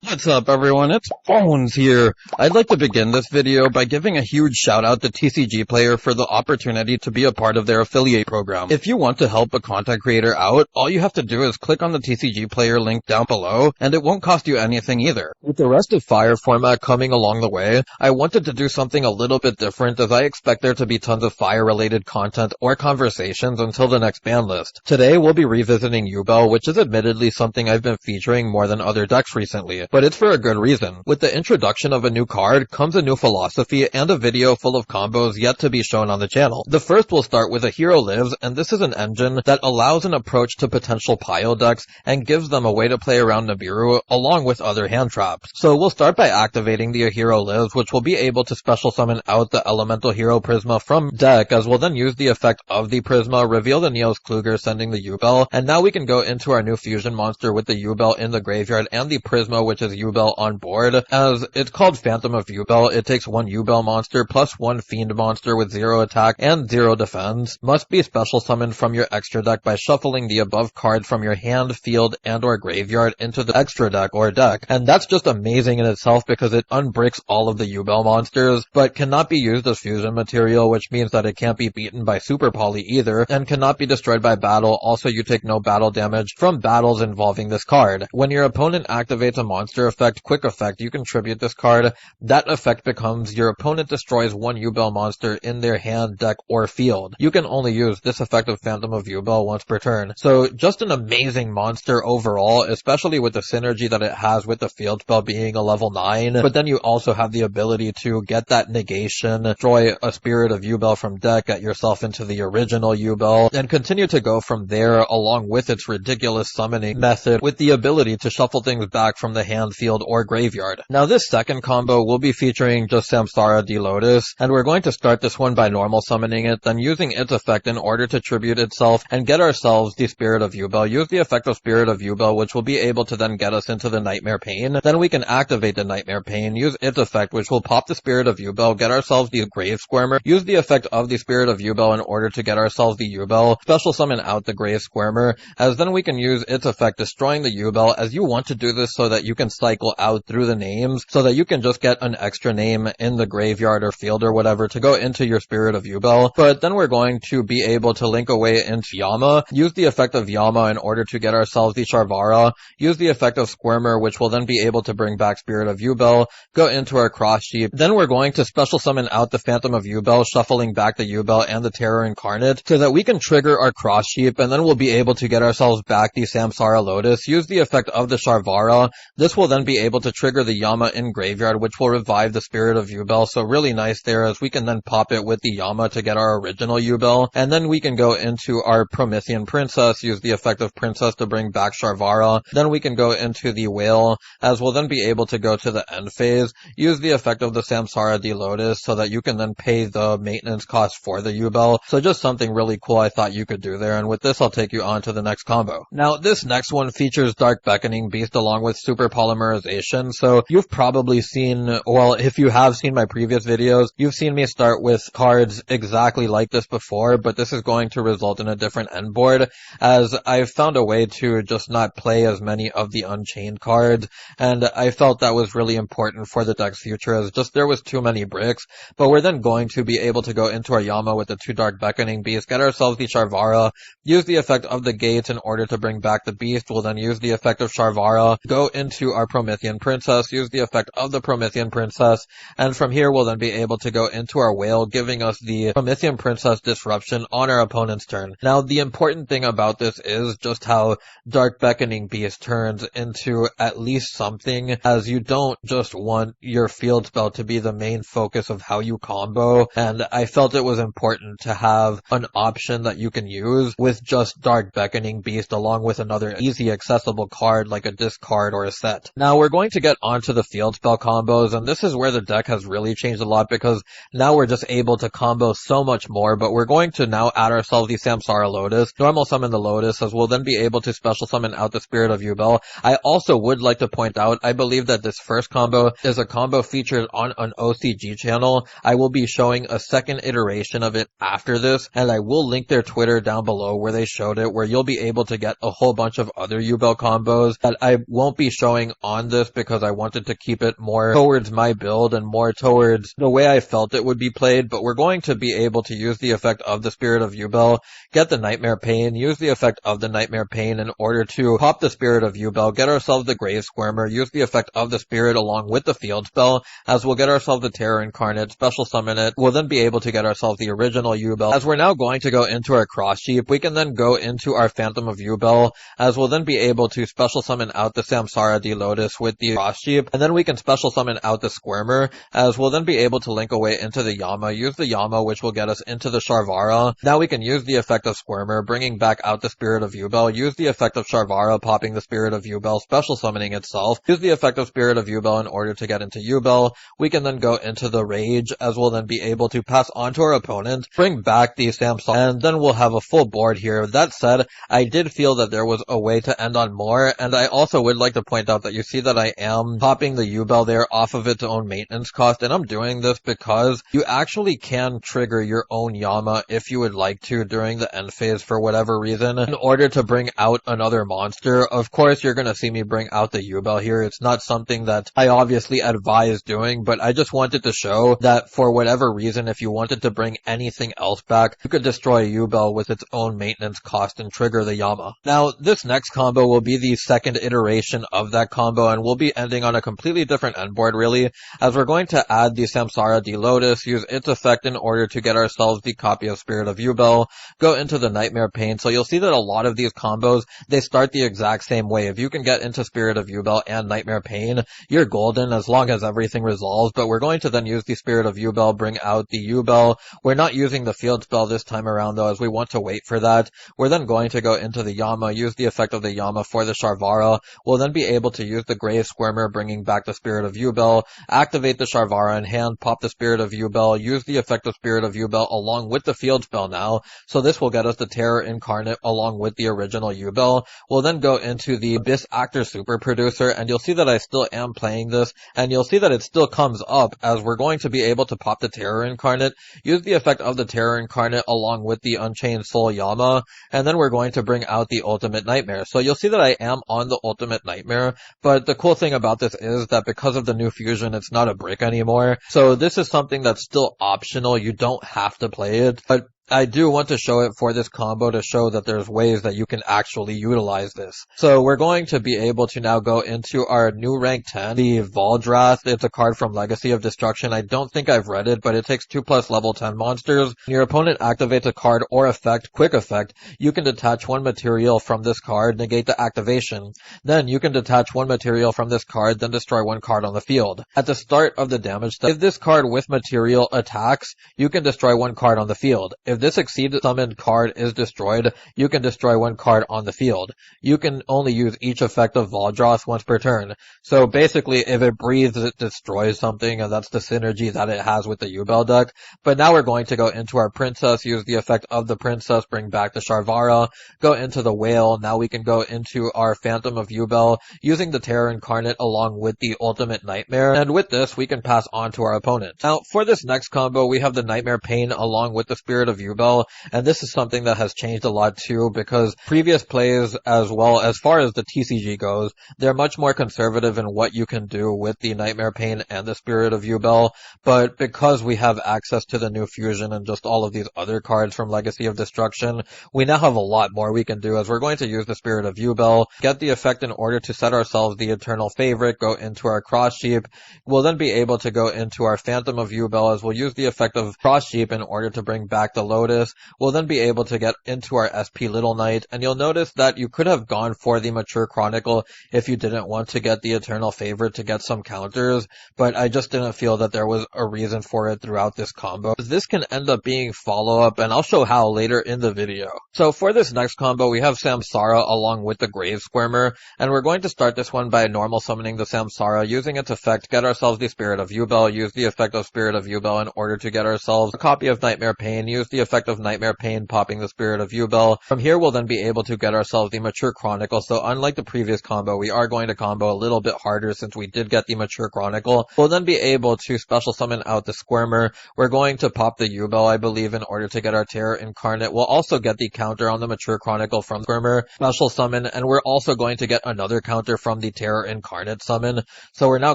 What's up, everyone? It's Bones here. I'd like to begin this video by giving a huge shout out to TCG Player for the opportunity to be a part of their affiliate program. If you want to help a content creator out, all you have to do is click on the TCG Player link down below, and it won't cost you anything either. With the rest of Fire format coming along the way, I wanted to do something a little bit different as I expect there to be tons of Fire-related content or conversations until the next ban list. Today, we'll be revisiting Yubel, which is admittedly something I've been featuring more than other decks recently, but it's for a good reason. With the introduction of a new card comes a new philosophy and a video full of combos yet to be shown on the channel. The first will start with A Hero Lives, and this is an engine that allows an approach to potential pile decks and gives them a way to play around Nibiru along with other hand traps. So we'll start by activating the A Hero Lives, which will be able to special summon out the Elemental Hero Prisma from deck, as we'll then use the effect of the Prisma, reveal the Neos Kluger sending the Yubel, and now we can go into our new fusion monster with the Yubel in the graveyard and the Prisma, which is Yubel on board. As it's called Phantom of Yubel, it takes one Yubel monster plus one Fiend monster with 0 attack and 0 defense. Must be special summoned from your extra deck by shuffling the above cards from your hand, field, and or graveyard into the extra deck or deck. And that's just amazing in itself because it unbricks all of the Yubel monsters, but cannot be used as fusion material, which means that it can't be beaten by Super Poly either, and cannot be destroyed by battle. Also, you take no battle damage from battles involving this card. When your opponent activates a monster effect, quick effect, you contribute this card. That effect becomes your opponent destroys one Yubel monster in their hand, deck, or field. You can only use this effect of Phantom of Yubel once per turn. So just an amazing monster overall, especially with the synergy that it has with the field spell being a level 9. But then you also have the ability to get that negation, destroy a Spirit of Yubel from deck, get yourself into the original Yubel, and continue to go from there along with its ridiculous summoning method with the ability to shuffle things back from the hand, field, or graveyard. Now this second combo will be featuring just Samsara D Lotus, and we're going to start this one by normal summoning it, then using its effect in order to tribute itself and get ourselves the Spirit of Yubel. Use the effect of Spirit of Yubel, which will be able to then get us into the Nightmare Pain. Then we can activate the Nightmare Pain, use its effect, which will pop the Spirit of Yubel, get ourselves the Grave Squirmer, use the effect of the Spirit of Yubel in order to get ourselves the Yubel, special summon out the Grave Squirmer, as then we can use its effect destroying the Yubel, as you want to do this so that you can cycle out through the names, so that you can just get an extra name in the graveyard or field or whatever to go into your Spirit of Yubel. But then we're going to be able to link away into Yama, use the effect of Yama in order to get ourselves the Sharvara, use the effect of Squirmer, which will then be able to bring back Spirit of Yubel, go into our Cross Sheep. Then we're going to special summon out the Phantom of Yubel, shuffling back the Yubel and the Terror Incarnate, so that we can trigger our Cross Sheep, and then we'll be able to get ourselves back the Samsara Lotus, use the effect of the Sharvara. This will then be able to trigger the Yama in graveyard, which will revive the Spirit of Yubel, so really nice there, as we can then pop it with the Yama to get our original Yubel, and then we can go into our Promethean Princess, use the effect of Princess to bring back Sharvara, then we can go into the Whale, as we'll then be able to go to the end phase, use the effect of the Samsara D Lotus, so that you can then pay the maintenance cost for the Yubel. So just something really cool I thought you could do there, and with this I'll take you on to the next combo. Now this next one features Dark Beckoning Beast along with Super Polymerization, so you've probably seen, well, if you have seen my previous videos, you've seen me start with cards exactly like this before, but this is going to result in a different end board, as I've found a way to just not play as many of the Unchained cards, and I felt that was really important for the deck's future, as just there was too many bricks. But we're then going to be able to go into our Yama with the 2 Dark Beckoning Beasts, get ourselves the Sharvara, use the effect of the Gates in order to bring back the Beast. We'll then use the effect of Sharvara, go into our Promethean Princess, use the effect of the Promethean Princess, and from here we'll then be able to go into our Whale, giving us the Promethean Princess disruption on our opponent's turn. Now the important thing about this is just how Dark Beckoning Beast turns into at least something, as you don't just want your field spell to be the main focus of how you combo, and I felt it was important to have an option that you can use with just Dark Beckoning Beast along with another easy accessible card like a discard or a set. Now we're going to get onto the field spell combos, and this is where the deck has really changed a lot, because now we're just able to combo so much more. But we're going to now add ourselves the Samsara Lotus, normal summon the Lotus, as we'll then be able to special summon out the Spirit of Yubel. I also would like to point out, I believe that this first combo is a combo featured on an OCG channel. I will be showing a second iteration of it after this, and I will link their Twitter down below where they showed it, where you'll be able to get a whole bunch of other Yubel combos that I won't be showing on this because I wanted to keep it more towards my build and more towards the way I felt it would be played, but we're going to be able to use the effect of the Spirit of Yubel, get the Nightmare Pain, use the effect of the Nightmare Pain in order to pop the Spirit of Yubel, get ourselves the Grave Squirmer, use the effect of the Spirit along with the Field Spell, as we'll get ourselves the Terror Incarnate, special summon it, we'll then be able to get ourselves the original Yubel. As we're now going to go into our Cross Sheep, we can then go into our Phantom of Yubel, as we'll then be able to special summon out the Samsara D Lotus with the Cross Sheep, and then we can special summon out the Squirmer, as we'll then be able to link away into the Yama, use the Yama which will get us into the Sharvara. Now we can use the effect of Squirmer, bringing back out the Spirit of Yubel, use the effect of Sharvara, popping the Spirit of Yubel, special summoning itself, use the effect of Spirit of Yubel in order to get into Yubel. We can then go into the Rage, as we'll then be able to pass on to our opponent, bring back the Samsara, and then we'll have a full board here. That said, I did feel that there was a way to end on more, and I also would like to point out that you see that I am popping the Yubel there off of its own maintenance cost, and I'm doing this because you actually can trigger your own Yama if you would like to during the end phase for whatever reason in order to bring out another monster. Of course, you're going to see me bring out the Yubel here. It's not something that I obviously advise doing, but I just wanted to show that for whatever reason, if you wanted to bring anything else back, you could destroy Yubel with its own maintenance cost and trigger the Yama. Now, this next combo will be the second iteration of that combo, and we'll be ending on a completely different end board, really, as we're going to add the Samsara D Lotus, use its effect in order to get ourselves the copy of Spirit of Yubel, go into the Nightmare Pain. So you'll see that a lot of these combos, they start the exact same way. If you can get into Spirit of Yubel and Nightmare Pain, you're golden as long as everything resolves, but we're going to then use the Spirit of Yubel, bring out the Yubel. We're not using the Field Spell this time around though, as we want to wait for that. We're then going to go into the Yama, use the effect of the Yama for the Sharvara. We'll then be able to use the Grave Squirmer, bringing back the Spirit of Yubel, activate the Sharvara in hand, pop the Spirit of Yubel, use the effect of Spirit of Yubel along with the Field Spell now. So this will get us the Terror Incarnate along with the original Yubel. We'll then go into the Abyss Actor Super Producer, and you'll see that I still am playing this, and you'll see that it still comes up as we're going to be able to pop the Terror Incarnate, use the effect of the Terror Incarnate along with the Unchained Soul Yama, and then we're going to bring out the Ultimate Nightmare. So you'll see that I am on the Ultimate Nightmare, but the cool thing about this is that because of the new fusion, it's not a brick anymore. So this is something that's still optional. You don't have to play it, but I do want to show it for this combo to show that there's ways that you can actually utilize this. So we're going to be able to now go into our new rank 10, the Valdrath. It's a card from Legacy of Destruction. I don't think I've read it, but it takes 2+ level 10 monsters. When your opponent activates a card or effect, quick effect, you can detach one material from this card, negate the activation. Then you can detach one material from this card, then destroy one card on the field. At the start of the damage step, if this card with material attacks, you can destroy one card on the field. If this exceeded summoned card is destroyed, you can destroy one card on the field. You can only use each effect of Valdrath once per turn. So basically, if it breathes, it destroys something, and that's the synergy that it has with the Yubel deck. But now we're going to go into our Princess, use the effect of the Princess, bring back the Sharvara, go into the Whale. Now we can go into our Phantom of Yubel, using the Terror Incarnate along with the Ultimate Nightmare. And with this, we can pass on to our opponent. Now, for this next combo, we have the Nightmare Pain along with the Spirit of Yubel, and this is something that has changed a lot too, because previous plays, as well as far as the TCG goes, they're much more conservative in what you can do with the Nightmare Pain and the Spirit of Yubel, but because we have access to the new fusion and just all of these other cards from Legacy of Destruction, we now have a lot more we can do, as we're going to use the Spirit of Yubel, get the effect in order to set ourselves the Eternal Favorite, go into our Cross Sheep. We'll then be able to go into our Phantom of Yubel, as we'll use the effect of Cross Sheep in order to bring back the Lotus. We'll then be able to get into our SP Little Knight, and you'll notice that you could have gone for the Mature Chronicle if you didn't want to get the Eternal Favorite to get some counters, but I just didn't feel that there was a reason for it throughout this combo. This can end up being follow-up, and I'll show how later in the video. So for this next combo, we have Samsara along with the Grave Squirmer, and we're going to start this one by normal summoning the Samsara, using its effect, get ourselves the Spirit of Yubel, use the effect of Spirit of Yubel in order to get ourselves a copy of Nightmare Pain, use the the effect of Nightmare Pain, popping the Spirit of Yubel. From here, we'll then be able to get ourselves the Mature Chronicle. So unlike the previous combo, we are going to combo a little bit harder since we did get the Mature Chronicle. We'll then be able to special summon out the Squirmer. We're going to pop the Yubel, I believe, in order to get our Terror Incarnate. We'll also get the counter on the Mature Chronicle from Squirmer, special summon, and we're also going to get another counter from the Terror Incarnate summon. So we're now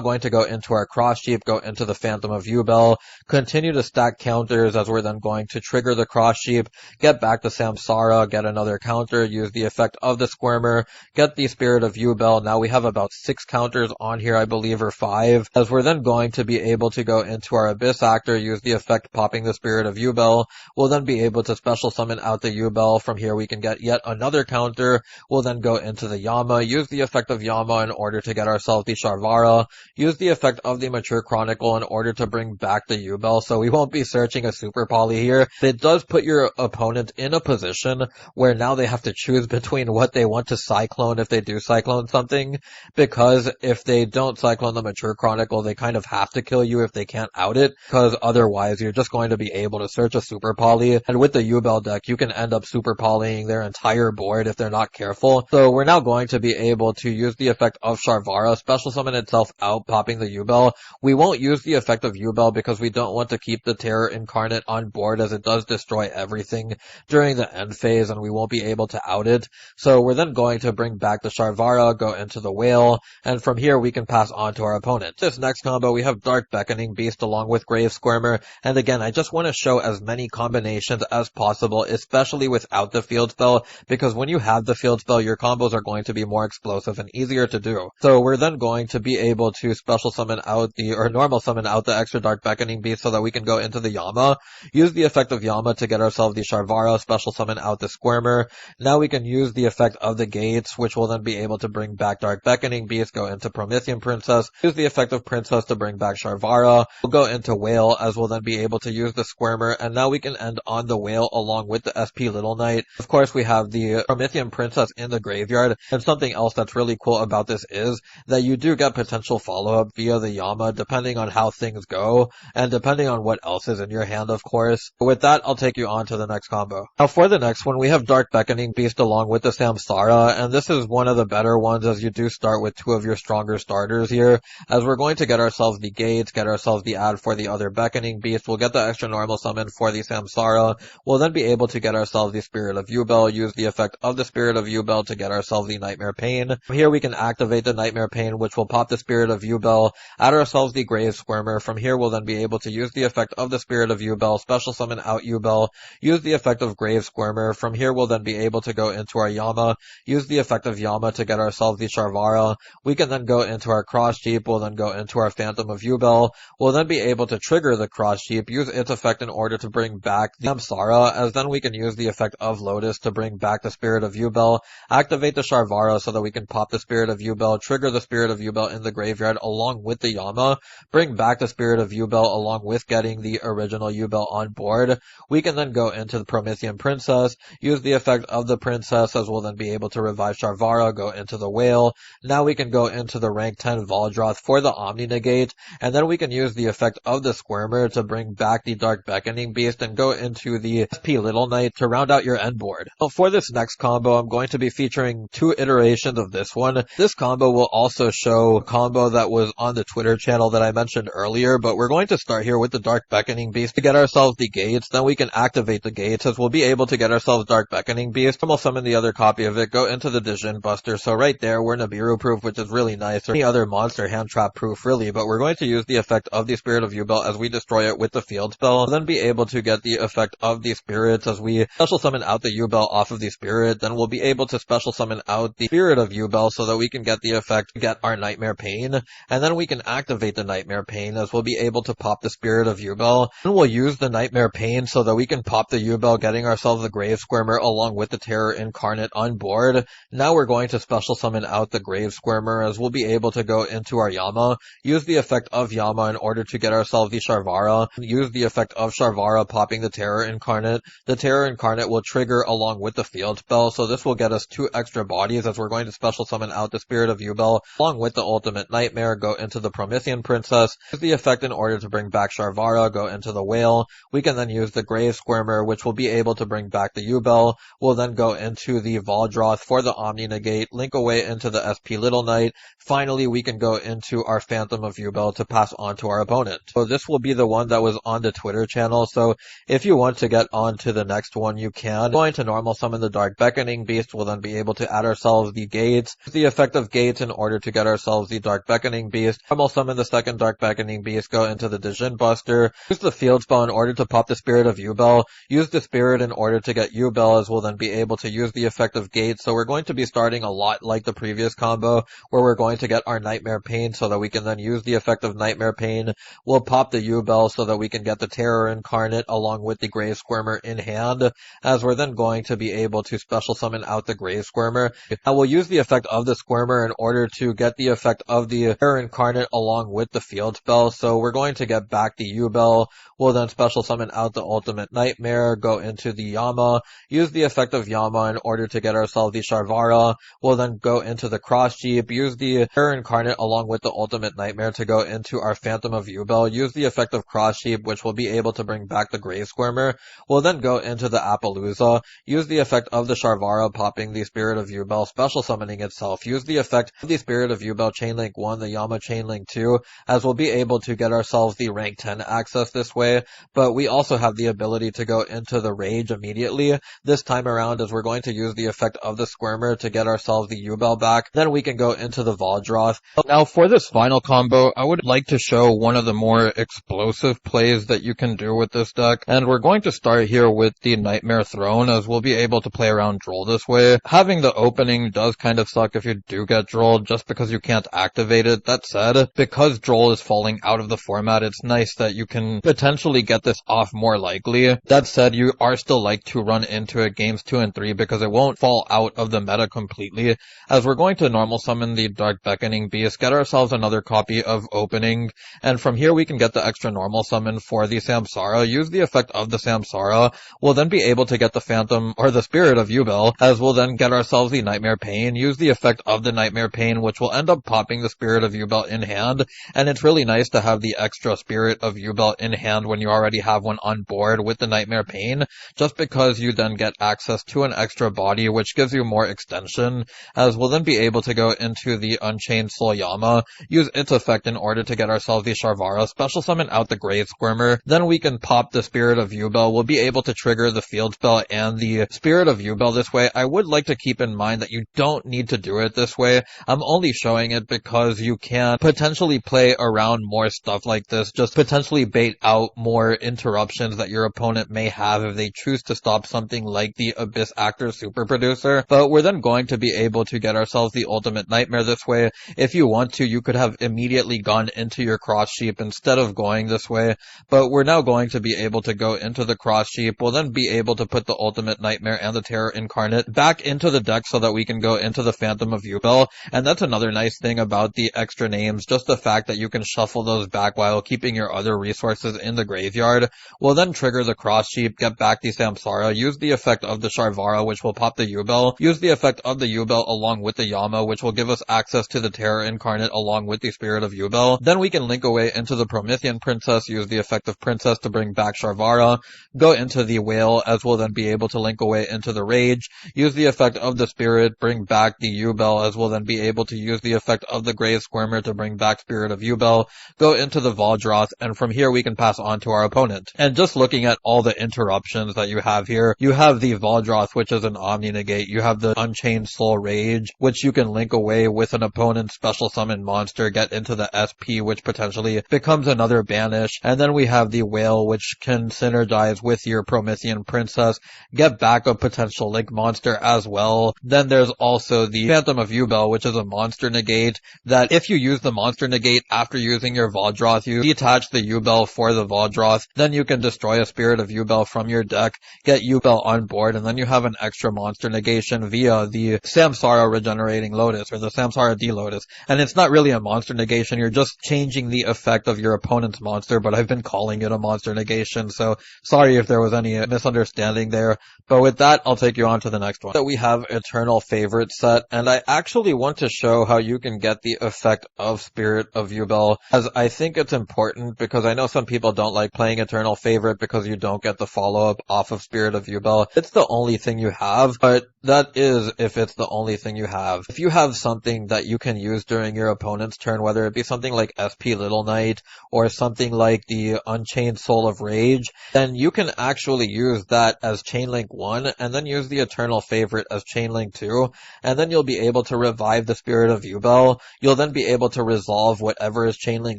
going to go into our Cross Jeep, go into the Phantom of Yubel, continue to stack counters as we're then going to trigger the Cross Jeep, get back to Samsara, get another counter, use the effect of the Squirmer, get the Spirit of Yubel. Now we have about 6 counters on here, I believe, or 5, as we're then going to be able to go into our Abyss Actor, use the effect popping the Spirit of Yubel. We'll then be able to special summon out the Yubel. From here we can get yet another counter. We'll then go into the Yama, use the effect of Yama in order to get ourselves the Sharvara, use the effect of the Mature Chronicle in order to bring back the Yubel, so we won't be searching a Super Poly here. It does put your opponent in a position where now they have to choose between what they want to Cyclone if they do Cyclone something, because if they don't Cyclone the Mature Chronicle, they kind of have to kill you if they can't out it, because otherwise you're just going to be able to search a Super Poly, and with the Yubel deck, you can end up Super Polying their entire board if they're not careful. So we're now going to be able to use the effect of Sharvara, special summon itself out, popping the Yubel. We won't use the effect of Yubel because we don't want to keep the Terror Incarnate on board, as it does destroy everything during the end phase and we won't be able to out it. So we're then going to bring back the Sharvara, go into the Whale, and from here we can pass on to our opponent. This next combo we have Dark Beckoning Beast along with Grave Squirmer, and again I just want to show as many combinations as possible, especially without the field spell, because when you have the field spell your combos are going to be more explosive and easier to do. So we're then going to be able to special summon out normal summon out the extra Dark Beckoning Beast so that we can go into the Yama, use the effect of Yama to get ourselves the Sharvara, special summon out the Squirmer. Now we can use the effect of the Gates, which will then be able to bring back Dark Beckoning Beast, go into Promethean Princess, use the effect of Princess to bring back Sharvara. We'll go into Whale, as we'll then be able to use the Squirmer, and now we can end on the Whale along with the SP Little Knight. Of course, we have the Promethean Princess in the graveyard, and something else that's really cool about this is that you do get potential follow-up via the Yama, depending on how things go, and depending on what else is in your hand, of course. With that, I'll take you on to the next combo. Now for the next one, we have Dark Beckoning Beast along with the Samsara, and this is one of the better ones as you do start with 2 of your stronger starters here, as we're going to get ourselves the Gates, get ourselves the add for the other Beckoning Beast, we'll get the extra normal summon for the Samsara, we'll then be able to get ourselves the Spirit of Yubel, use the effect of the Spirit of Yubel to get ourselves the Nightmare Pain. From here we can activate the Nightmare Pain, which will pop the Spirit of Yubel, add ourselves the Grave Squirmer. From here we'll then be able to use the effect of the Spirit of Yubel, special summon out Yubel, use the effect of Grave Squirmer. From here we'll then be able to go into our Yama, use the effect of Yama to get ourselves the Sharvara. We can then go into our Cross Jeep, we'll then go into our Phantom of Yubel, we'll then be able to trigger the Cross Jeep, use its effect in order to bring back the Samsara, as then we can use the effect of Lotus to bring back the Spirit of Yubel, activate the Sharvara so that we can pop the Spirit of Yubel, trigger the Spirit of Yubel in the graveyard along with the Yama, bring back the Spirit of Yubel along with getting the original Yubel on board. We can then go into the Promethean Princess, use the effect of the Princess, as we'll then be able to revive Sharvara, go into the Whale. Now we can go into the rank 10 Valdroth for the Omni Negate, and then we can use the effect of the Squirmer to bring back the Dark Beckoning Beast and go into the SP Little Knight to round out your end board. Well, for this next combo, I'm going to be featuring 2 iterations of this one. This combo will also show a combo that was on the Twitter channel that I mentioned earlier, but we're going to start here with the Dark Beckoning Beast to get ourselves the Gates. Then we can activate the Gates, as we'll be able to get ourselves Dark Beckoning Beast, and we'll summon the other copy of it, go into the Djinn Buster. So right there, we're Nibiru proof, which is really nice, or any other monster hand trap proof really, but we're going to use the effect of the Spirit of Yubel as we destroy it with the field spell, and then be able to get the effect of the Spirits as we special summon out the Yubel off of the Spirit. Then we'll be able to special summon out the Spirit of Yubel so that we can get the effect to get our Nightmare Pain, and then we can activate the Nightmare Pain as we'll be able to pop the Spirit of Yubel. Then we'll use the Nightmare Pain so that we can pop the Yubel, getting ourselves the Grave Squirmer along with the Terror Incarnate on board. Now we're going to special summon out the Grave Squirmer as we'll be able to go into our Yama, use the effect of Yama in order to get ourselves the Sharvara, use the effect of Sharvara popping the Terror Incarnate. The Terror Incarnate will trigger along with the field spell, so this will get us 2 extra bodies as we're going to special summon out the Spirit of Yubel along with the Ultimate Nightmare, go into the Promethean Princess, use the effect in order to bring back Sharvara, go into the Whale. We can then use the Gray Squirmer, which will be able to bring back the Yubel. We'll then go into the Valdroth for the Omni Negate, link away into the SP Little Knight. Finally, we can go into our Phantom of Yubel to pass on to our opponent. So this will be the one that was on the Twitter channel, so if you want to get on to the next one, you can. Going to normal summon the Dark Beckoning Beast, we'll then be able to add ourselves the Gates. The effect of Gates in order to get ourselves the Dark Beckoning Beast. Normal summon the second Dark Beckoning Beast, go into the Dijin Buster. Use the Field Spell in order to pop the Spirit of Yubel. Use the Spirit in order to get Yubel, as we'll then be able to use the effect of Gates. So we're going to be starting a lot like the previous combo, where we're going to get our Nightmare Pain so that we can then use the effect of Nightmare Pain. We'll pop the Yubel so that we can get the Terror Incarnate along with the Grave Squirmer in hand, as we're then going to be able to special summon out the Grave Squirmer. I will use the effect of the Squirmer in order to get the effect of the Terror Incarnate along with the Field Spell. So we're going to get back the Yubel. We'll then special summon out the Ultimate Nightmare, go into the Yama, use the effect of Yama in order to get ourselves the Sharvara. We'll then go into the Cross Jeep, use the Terror Incarnate along with the Ultimate Nightmare to go into our Phantom of Yubel, use the effect of Cross Jeep, which will be able to bring back the Grave Squirmer. We'll then go into the Appaloosa, use the effect of the Sharvara popping the Spirit of Yubel, special summoning itself, use the effect of the Spirit of Yubel Chainlink 1, the Yama Chainlink 2, as we'll be able to get ourselves the rank 10 access this way, but we also have the ability to go into the Rage immediately. This time around, as we're going to use the effect of the Squirmer to get ourselves the Yubel back, then we can go into the Valdroth. Now for this final combo, I would like to show one of the more explosive plays that you can do with this deck, and we're going to start here with the Nightmare Throne, as we'll be able to play around Droll this way. Having the opening does kind of suck if you do get Droll, just because you can't activate it. That said, because Droll is falling out of the format, it's nice that you can potentially get this off more likely. That said, you are still like to run into it games 2 and 3 because it won't fall out of the meta completely, as we're going to normal summon the Dark Beckoning Beast, get ourselves another copy of Opening, and from here we can get the extra normal summon for the Samsara, use the effect of the Samsara. We'll then be able to get the Phantom, or the Spirit of Yubel, as we'll then get ourselves the Nightmare Pain, use the effect of the Nightmare Pain, which will end up popping the Spirit of Yubel in hand, and it's really nice to have the extra Spirit of Yubel in hand when you already have one on board with the Nightmare Pain, just because you then get access to an extra body, which gives you more extension, as we'll then be able to go into the Unchained Soul Yama, use its effect in order to get ourselves the Sharvara, special summon out the Grave Squirmer, then we can pop the Spirit of Yubel. We'll be able to trigger the Field Spell and the Spirit of Yubel this way. I would like to keep in mind that you don't need to do it this way. I'm only showing it because you can potentially play around more stuff like this, just potentially bait out more interruptions that your opponent may have if they choose to stop something like the Abyss Actor Super Producer. But we're then going to be able to get ourselves the Ultimate Nightmare this way. If you want to, you could have immediately gone into your Cross Sheep instead of going this way, but we're now going to be able to go into the Cross Sheep. We'll then be able to put the Ultimate Nightmare and the Terror Incarnate back into the deck so that we can go into the Phantom of Yubel, and that's another nice thing about the extra names, just the fact that you can shuffle those back while keeping your other resources in the graveyard. We'll then trigger the Cross Sheep, get back the Samsara, use the effect of the Sharvara, which will pop the Yubel, use the effect of the Yubel along with the Yama, which will give us access to the Terror Incarnate along with the Spirit of Yubel. Then we can link away into the Promethean Princess, use the effect of Princess to bring back Sharvara, go into the Whale, as we'll then be able to link away into the Rage, use the effect of the Spirit, bring back the Yubel, as we'll then be able to use the effect of the Grave Squirmer to bring back Spirit of Yubel, go into the Valdroth, and from here we can pass on to our opponent. And just looking at all the interruptions that you have here, you have the Valdroth, which is an Omni Negate, you have the Unchained Soul Rage, which you can link away with an opponent's special summon monster, get into the SP, which potentially becomes another banish, and then we have the Whale, which can synergize with your Promethean Princess, get back a potential link monster as well. Then there's also the Phantom of Yubel, which is a monster negate, that if you use the monster negate after using your Valdroth, you detach the Yubel for the Valdroth, then you can destroy a Spirit of Yubel from your deck, get Yubel on board, and then you have an extra monster negation via the Samsara Regenerating Lotus, or the Samsara D-Lotus. And it's not really a monster negation, you're just changing the effect of your opponent's monster, but I've been calling it a monster negation, so sorry if there was any misunderstanding there. But with that, I'll take you on to the next one. So we have Eternal Favorite set, and I actually want to show how you can get the effect of Spirit of Yubel, as I think it's important, because I know some people don't like playing Eternal Favorite because because you don't get the follow-up off of Spirit of Yubel. It's the only thing you have, but that is if it's the only thing you have. If you have something that you can use during your opponent's turn, whether it be something like SP Little Knight or something like the Unchained Soul of Rage, then you can actually use that as Chainlink 1 and then use the Eternal Favorite as Chainlink 2, and then you'll be able to revive the Spirit of Yubel. You'll then be able to resolve whatever is Chainlink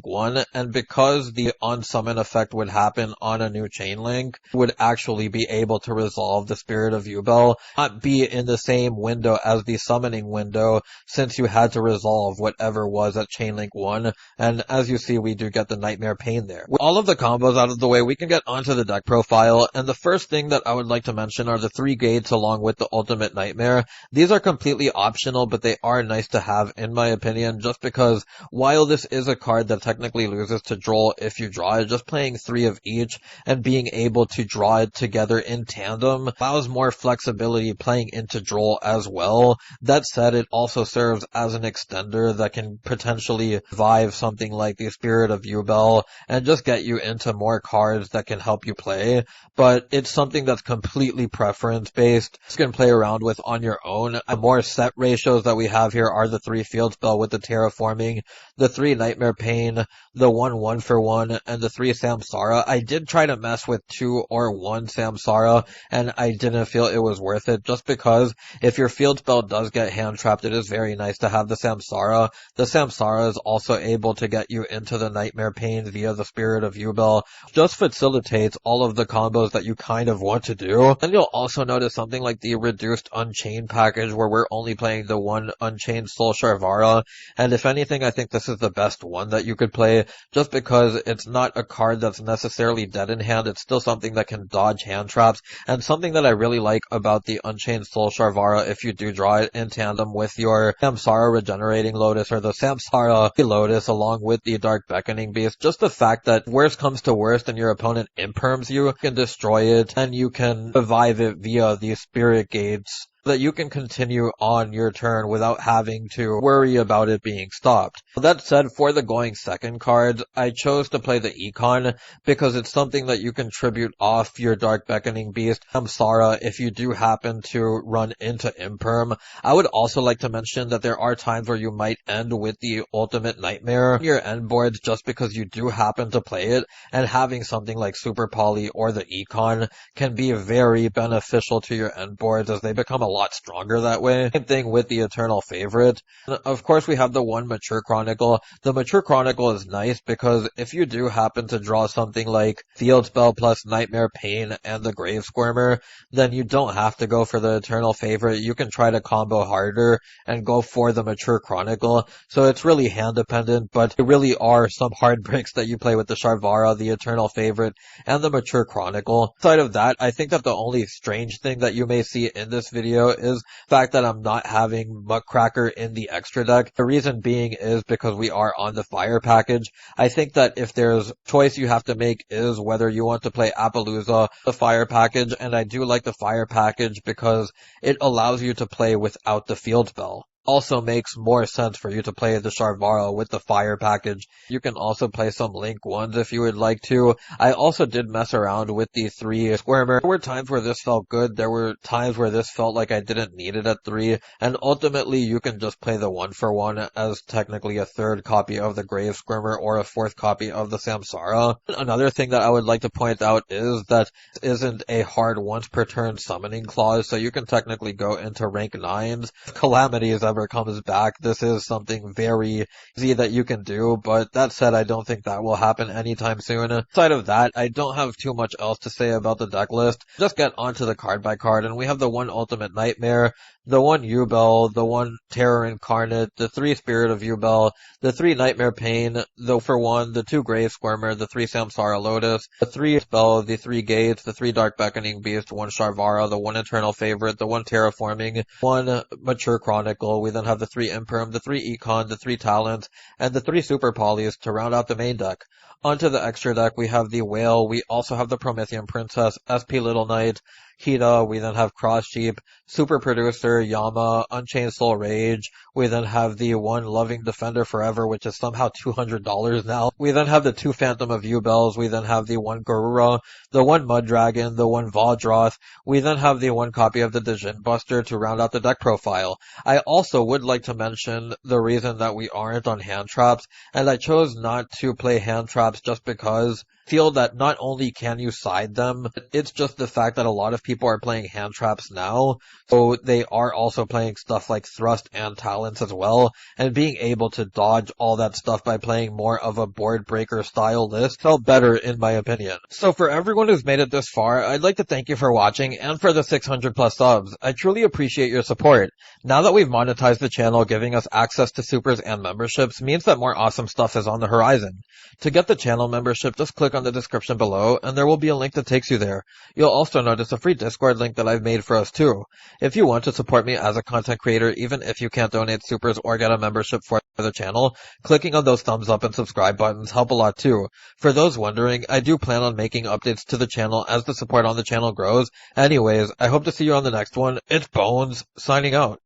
1, and because the on-summon effect would happen on a new Chainlink, you would actually be able to resolve the Spirit of Yubel, not be in the same window as the summoning window, since you had to resolve whatever was at Chainlink 1, and as you see, we do get the Nightmare Pain there. With all of the combos out of the way, we can get onto the deck profile, and the first thing that I would like to mention are the 3 gates along with the Ultimate Nightmare. These are completely optional, but they are nice to have in my opinion, just because while this is a card that technically loses to Droll if you draw it, just playing 3 of each and being able to draw it together in tandem allows more flexibility playing into Droll as well. That said, it also serves as an extender that can potentially revive something like the Spirit of Yubel and just get you into more cards that can help you play, but it's something that's completely preference based. You can play around with on your own. The more set ratios that we have here are the 3 Field Spell with the Terraforming, the 3 Nightmare Pain, the 1 1-for-1, and the 3 Samsara. I did try to mess with 2 or 1 Samsara, and I didn't feel it was worth it, just because if your Field Spell does get hand trapped, it is very nice to have the Samsara. The Samsara is also able to get you into the Nightmare Pain via the Spirit of Yubel. Just facilitates all of the combos that you kind of want to do. And you'll also notice something like the reduced Unchained package, where we're only playing the 1 Unchained Soul Sharvara, and if anything, I think this is the best one that you could play, just because it's not a card that's necessarily dead in hand. It's still something that can dodge hand traps, and something that I really like about the Unchained Soul Sharvara, if you do draw it in tandem with your Samsara Regenerating Lotus or the Samsara Lotus along with the Dark Beckoning Beast, just the fact that worst comes to worst and your opponent imperms you can destroy it, and you can revive it via the Spirit Gates, that you can continue on your turn without having to worry about it being stopped. That said, for the going second cards, I chose to play the Econ because it's something that you can tribute off your Dark Beckoning Beast, Samsara, if you do happen to run into Imperm. I would also like to mention that there are times where you might end with the Ultimate Nightmare in your end boards just because you do happen to play it, and having something like Super Poly or the Econ can be very beneficial to your end boards as they become a lot stronger that way. Same thing with the Eternal Favorite. And of course, we have the 1 Mature Chronicle. The Mature Chronicle is nice because if you do happen to draw something like Field Spell plus Nightmare Pain and the Grave Squirmer, then you don't have to go for the Eternal Favorite. You can try to combo harder and go for the Mature Chronicle. So it's really hand dependent, but there really are some hard breaks that you play with the Sharvara, the Eternal Favorite, and the Mature Chronicle. Aside of that, I think that the only strange thing that you may see in this video is the fact that I'm not having Muckcracker in the extra deck. The reason being is because we are on the Fire package. I think that if there's choice you have to make is whether you want to play Appaloosa, the Fire package, and I do like the Fire package because it allows you to play without the Field Spell. Also makes more sense for you to play the Sharvara with the Fire package. You can also play some Link 1s if you would like to. I also did mess around with the 3 Squirmer. There were times where this felt good. There were times where this felt like I didn't need it at 3. And ultimately, you can just play the 1-for-1 as technically a 3rd copy of the Grave Squirmer or a 4th copy of the Samsara. Another thing that I would like to point out is that this isn't a hard once per turn summoning clause, so you can technically go into rank 9s. Calamities comes back. This is something very easy that you can do, but that said, I don't think that will happen anytime soon. Aside of that, I don't have too much else to say about the deck list. Just get onto the card by card, and we have the 1 Ultimate Nightmare, the 1 Yubel, the 1 Terror Incarnate, the 3 Spirit of Yubel, the 3 Nightmare Pain, the 1, the 2 Grave Squirmer, the 3 Samsara Lotus, the 3 Spell, the 3 Gates, the 3 Dark Beckoning Beast, 1 Sharvara, the 1 Eternal Favorite, the 1 Terraforming, 1 Mature Chronicle. We then have the 3 Imperm, the 3 Econ, the 3 Talents, and the 3 Super Polys to round out the main deck. Onto the extra deck, we have the Whale, we also have the Promethean Princess, SP Little Knight, Hita, we then have Cross Sheep, Super Producer, Yama, Unchained Soul Rage, we then have the one Loving Defender Forever, which is somehow $200 now. We then have the two Phantom of Yubels, we then have the one Garura, the one Mud Dragon, the one Valdroth, we then have the one copy of the Djinn Buster to round out the deck profile. I also would like to mention the reason that we aren't on hand traps, and I chose not to play hand traps just because I feel that not only can you side them, it's just the fact that a lot of people are playing hand traps now, so they are also playing stuff like Thrust and Talents as well, and being able to dodge all that stuff by playing more of a board breaker style list felt better in my opinion. So for everyone who's made it this far, I'd like to thank you for watching and for the 600 plus subs. I truly appreciate your support. Now that we've monetized the channel, giving us access to supers and memberships means that more awesome stuff is on the horizon. To get the channel membership, just click on the description below and there will be a link that takes you there. You'll also notice a free Discord link that I've made for us too. If you want to support me as a content creator, even if you can't donate supers or get a membership for the channel, clicking on those thumbs up and subscribe buttons help a lot too. For those wondering, I do plan on making updates to the channel as the support on the channel grows. Anyways, I hope to see you on the next one. It's Bones, signing out.